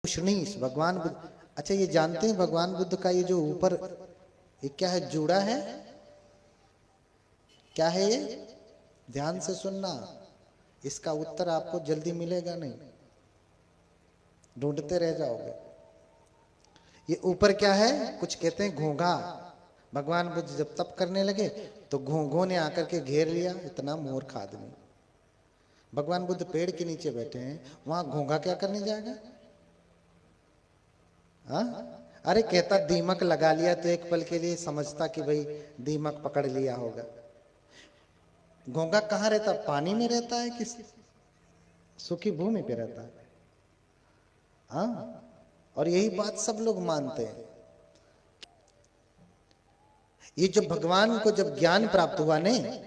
उष्णीश भगवान बुद्ध। अच्छा ये जानते हैं भगवान बुद्ध का ये जो ऊपर ये क्या है, जूड़ा है, क्या है ये? ध्यान से सुनना, इसका उत्तर आपको जल्दी मिलेगा नहीं, ढूंढते रह जाओगे। ये ऊपर क्या है? कुछ कहते हैं घोंघा। भगवान बुद्ध जब तप करने लगे तो घोंघों ने आकर के घेर लिया, इतना मूर्ख आदमी। भगवान बुद्ध पेड़ के नीचे बैठे हैं, वहां घोंघा क्या करने जाएगा? हाँ, अरे कहता दीमक लगा लिया तो एक पल के लिए समझता कि भाई दीमक पकड़ लिया होगा। घोंघा कहाँ रहता? पानी में रहता है कि सूखी भूमि पे रहता है? हाँ, और यही बात सब लोग मानते हैं। ये जब भगवान को जब ज्ञान प्राप्त हुआ नहीं,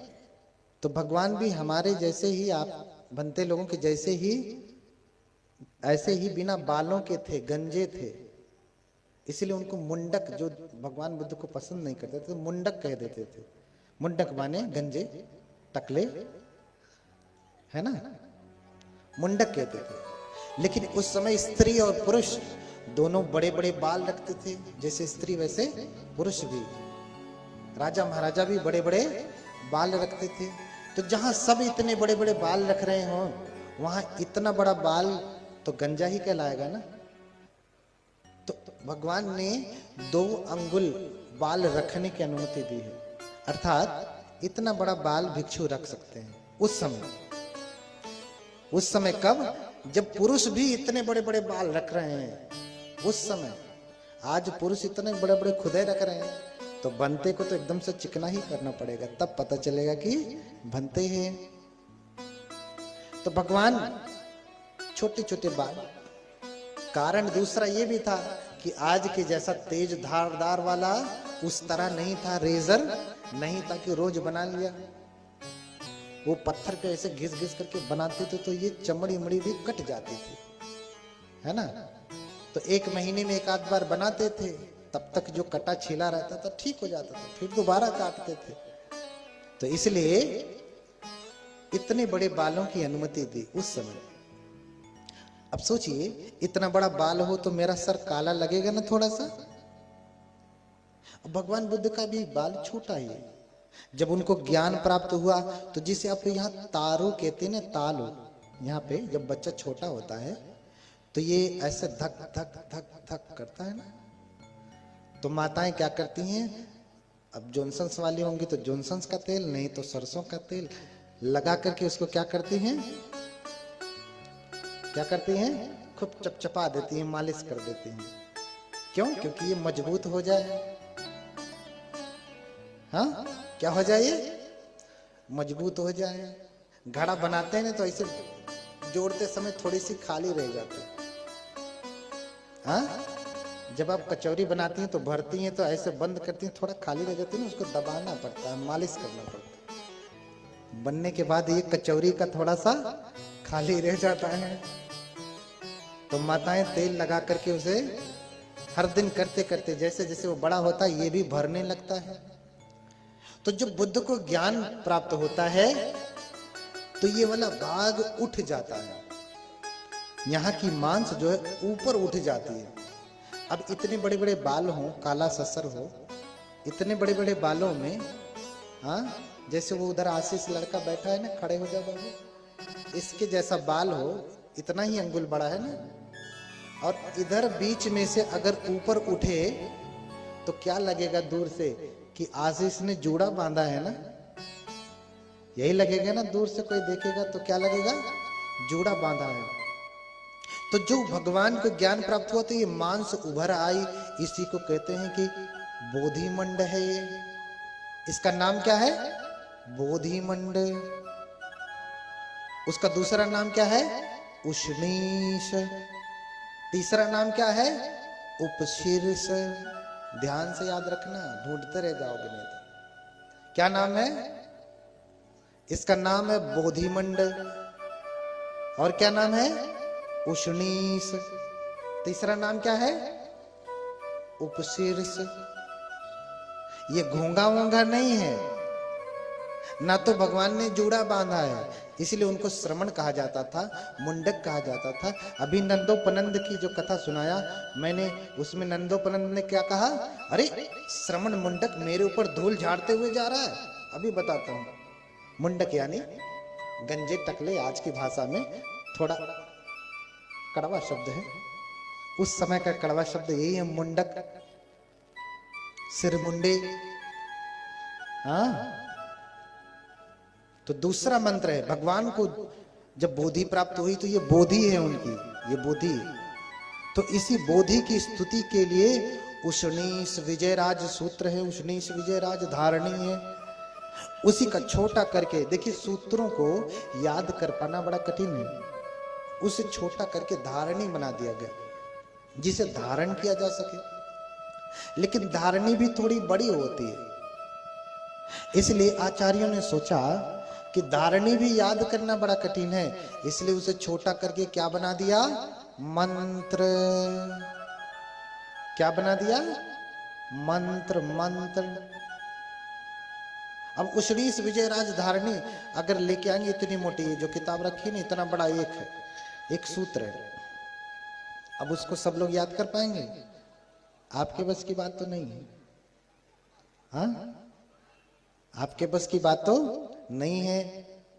तो भगवान भी हमारे जैसे ही, आप बनते लोगों के जैसे ही, ऐसे ही बिना बालों के थे, गंजे थे। इसलिए उनको मुंडक, जो भगवान बुद्ध को पसंद नहीं करते थे, मुंडक कह देते थे। मुंडक माने गंजे, टकले, है ना, मुंडक कहते थे। लेकिन उस समय स्त्री और पुरुष दोनों बड़े बड़े बाल रखते थे, जैसे स्त्री वैसे पुरुष भी। राजा महाराजा भी बड़े बड़े बाल रखते थे। तो जहां सब इतने बड़े बड़े बाल रख रहे हो, वहां इतना बड़ा बाल तो गंजा ही कहलाएगा ना। तो भगवान ने 2 अंगुल बाल रखने की अनुमति दी है, अर्थात इतना बड़ा बाल भिक्षु रख सकते हैं उस समय। उस समय कब? जब पुरुष भी इतने बड़े बड़े बाल रख रहे हैं, उस समय। आज पुरुष इतने बड़े बड़े खुदे रख रहे हैं, तो बनते को तो एकदम से चिकना ही करना पड़ेगा, तब पता चलेगा कि बनते हैं। तो भगवान छोटे छोटे बाल। कारण दूसरा ये भी था कि आज के जैसा तेज धारदार वाला उस तरह नहीं था, रेजर नहीं था कि रोज बना लिया। वो पत्थर पे ऐसे घिस घिस करके बनाते थे तो ये चमड़ी उमड़ी भी कट जाती थी, है ना। तो 1 महीने में 1 आध बार बनाते थे, तब तक जो कटा छीला रहता था ठीक हो जाता था, फिर दोबारा काटते थे। तो इसलिए इतने बड़े बालों की अनुमति दी उस समय। अब सोचिए, इतना बड़ा बाल हो तो मेरा सर काला लगेगा ना थोड़ा सा। भगवान बुद्ध का भी बाल छोटा ही है। जब उनको ज्ञान प्राप्त हुआ तो जिसे आप यहाँ तारू कहते हैं ना, तालु, यहाँ पे जब बच्चा छोटा होता है तो ये ऐसे धक धक धक धक करता है ना। तो माताएं क्या करती हैं, अब जॉनसन्स वाली होंगी तो जॉनसन्स का तेल, नहीं तो सरसों का तेल लगा करके उसको क्या करती हैं, क्या करती हैं, खूब चपचपा देती हैं, मालिश कर देती हैं। क्यों? क्योंकि ये मजबूत हो जाए। हाँ, क्या हो जाए? मजबूत हो जाए। घड़ा बनाते हैं ना तो ऐसे जोड़ते समय थोड़ी सी खाली रह जाती है। हाँ, जब आप कचौरी बनाती हैं तो भरती हैं तो ऐसे बंद करती हैं, थोड़ा खाली रह जाती है ना, उसको दबाना पड़ता है, मालिश करना पड़ता है। बनने के बाद ये कचौरी का थोड़ा सा खाली रह जाता है, तो माताएं तेल लगा करके उसे हर दिन करते करते जैसे जैसे वो बड़ा होता है ये भी भरने लगता है। तो जब बुद्ध को ज्ञान प्राप्त होता है तो ये वाला भाग उठ जाता है, यहाँ की मांस जो है ऊपर उठ जाती है। अब इतने बड़े बड़े बाल हो, काला ससर हो, इतने बड़े बड़े बालों में, हाँ, जैसे वो उधर आशीष लड़का बैठा है ना, खड़े हो जाओ बाबू, इसके जैसा बाल हो, इतना ही अंगुल बड़ा है ना, और इधर बीच में से अगर ऊपर उठे तो क्या लगेगा दूर से कि आशीष ने जूड़ा बांधा है ना, यही लगेगा ना। दूर से कोई देखेगा तो क्या लगेगा, जूड़ा बांधा है। तो जो भगवान को ज्ञान प्राप्त हुआ तो ये मांस उभर आई, इसी को कहते हैं कि बोधिमंड है ये। इसका नाम क्या है? बोधिमंड। उसका दूसरा नाम क्या है? उष्णीश। तीसरा नाम क्या है? उपशीर्ष। ध्यान से याद रखना, ढूंढते रह जाओगे नहीं तो। क्या नाम है इसका? नाम है बोधिमंड। और क्या नाम है? उष्णीश। तीसरा नाम क्या है? उपशीर्ष। ये घोंघा वोंघा नहीं है, ना तो भगवान ने जूड़ा बांधा है, इसलिए उनको श्रमण कहा जाता था, मुंडक कहा जाता था। अभी नंदोपनंद की जो कथा सुनाया मैंने, उसमें नंदोपनंद ने क्या कहा, अरे श्रमण मुंडक मेरे ऊपर धूल झाड़ते हुए जा रहा है। अभी बताता हूं। मुंडक यानी गंजे टकले, आज की भाषा में थोड़ा कड़वा शब्द है, उस समय का कड़वा शब्द यही है, मुंडक, सिर मुंडे। हाँ, तो दूसरा मंत्र है, भगवान को जब बोधि प्राप्त हुई तो ये बोधि है उनकी, ये बोधि। तो इसी बोधि की स्तुति के लिए उष्णीश विजयराज सूत्र है, उष्णीश विजयराज धारणी है। उसी का छोटा करके, देखिए सूत्रों को याद कर पाना बड़ा कठिन है, उसे छोटा करके धारणी बना दिया गया जिसे धारण किया जा सके। लेकिन धारणी भी थोड़ी बड़ी होती है, इसलिए आचार्यों ने सोचा कि धारणी भी याद करना बड़ा कठिन है, इसलिए उसे छोटा करके क्या बना दिया, मंत्र। क्या बना दिया, मंत्र। मंत्र। अब उष्णीश विजयराज धारणी अगर लेके आएंगे, इतनी मोटी जो किताब रखी नहीं, इतना बड़ा एक है, एक सूत्र है। अब उसको सब लोग याद कर पाएंगे? आपके बस की बात तो नहीं है। हाँ, आपके बस की बात तो नहीं है।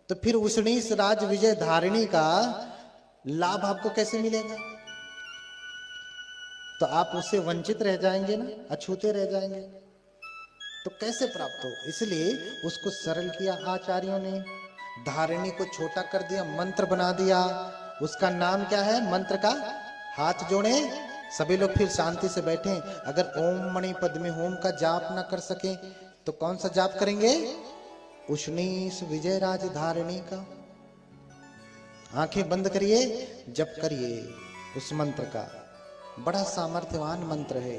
तो फिर उष्णीश राज विजय धारिणी का लाभ आपको कैसे मिलेगा? तो आप उससे वंचित रह जाएंगे ना, अछूते रह जाएंगे। तो कैसे प्राप्त हो? इसलिए उसको सरल किया आचार्यों ने, धारिणी को छोटा कर दिया, मंत्र बना दिया। उसका नाम क्या है मंत्र का? हाथ जोड़े सभी लोग, फिर शांति से बैठे। अगर ओम मणि पद्मे होम का जाप ना कर सके तो कौन सा जाप करेंगे? उष्णीश विजयराज धारिणी का। आंखें बंद करिए, जप करिए उस मंत्र का। बड़ा सामर्थ्यवान मंत्र है,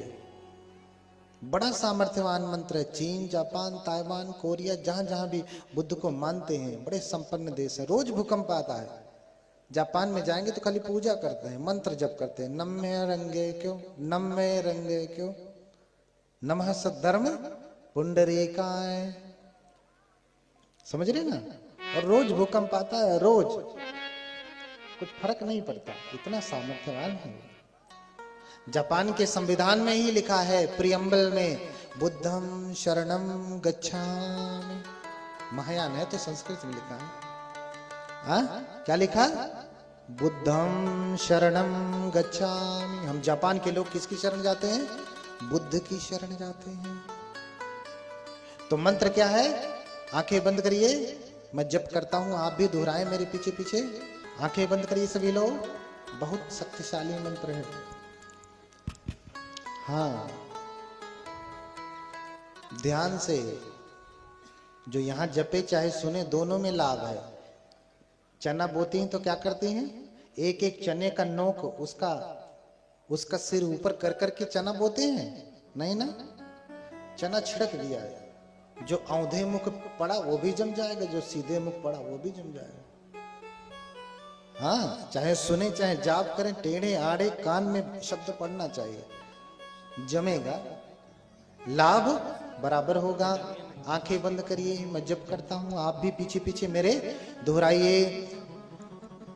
बड़ा सामर्थ्यवान मंत्र है। चीन, जापान, ताइवान, कोरिया, जहां जहां भी बुद्ध को मानते हैं, बड़े संपन्न देश है। रोज भूकंप आता है। जापान में जाएंगे तो खाली पूजा करते हैं, मंत्र जप करते हैं। नम्य रंगे क्यों, नम्य रंगे क्यों, नमः सद्धर्म पुंडरीकाय। समझ रहे ना? और रोज भूकंप आता है, रोज, कुछ फर्क नहीं पड़ता, इतना सामर्थ्यवान है। जापान के संविधान में ही लिखा है, प्रियम्बल में, बुद्धम शरणम गच्छामि। महायान है तो संस्कृत में लिखा है। हाँ, क्या लिखा? बुद्धम शरणम गच्छामि। हम जापान के लोग किसकी शरण जाते हैं? बुद्ध की शरण जाते हैं। तो मंत्र क्या है? आंखें बंद करिए, मैं जप करता हूं, आप भी दोहराएं मेरे पीछे पीछे। आंखें बंद करिए सभी लोग, बहुत शक्तिशाली मंत्र है। हाँ, ध्यान से, जो यहां जपे चाहे सुने, दोनों में लाभ है। चना बोती हैं तो क्या करते हैं? एक एक चने का नोक उसका सिर ऊपर कर करके चना बोते हैं? नहीं ना, चना छिड़क दिया है। जो औंधे मुख पड़ा वो भी जम जाएगा, जो सीधे मुख पड़ा वो भी जम जाएगा। हाँ, चाहे सुने चाहे जाप करें, टेढ़े आड़े कान में शब्द पढ़ना चाहिए, जमेगा, लाभ बराबर होगा। आंखें बंद करिए, मैं जप करता हूं, आप भी पीछे पीछे मेरे दोहराइए।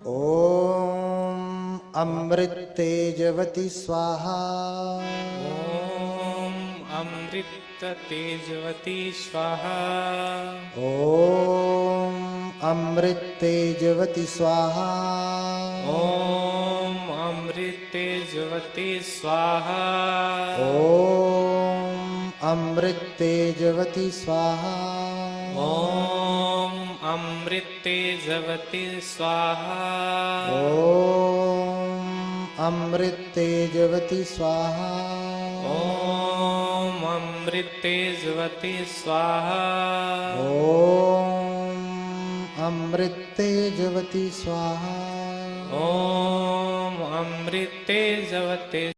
ओम अमृत तेजवती स्वाहा, ओम अमृत तेजवती स्वाहा, ओम अमृत तेजवती स्वाहा, ओम अमृत तेजवती स्वाहा, ओम अमृत तेजवती स्वाहा, ओम अमृत तेजवती स्वाहा, ओम अमृत तेजवती स्वाहा, ओम अमृत तेजवती स्वाहा, ओम अमृत तेजवती स्वाहा, ओम अमृत तेजवती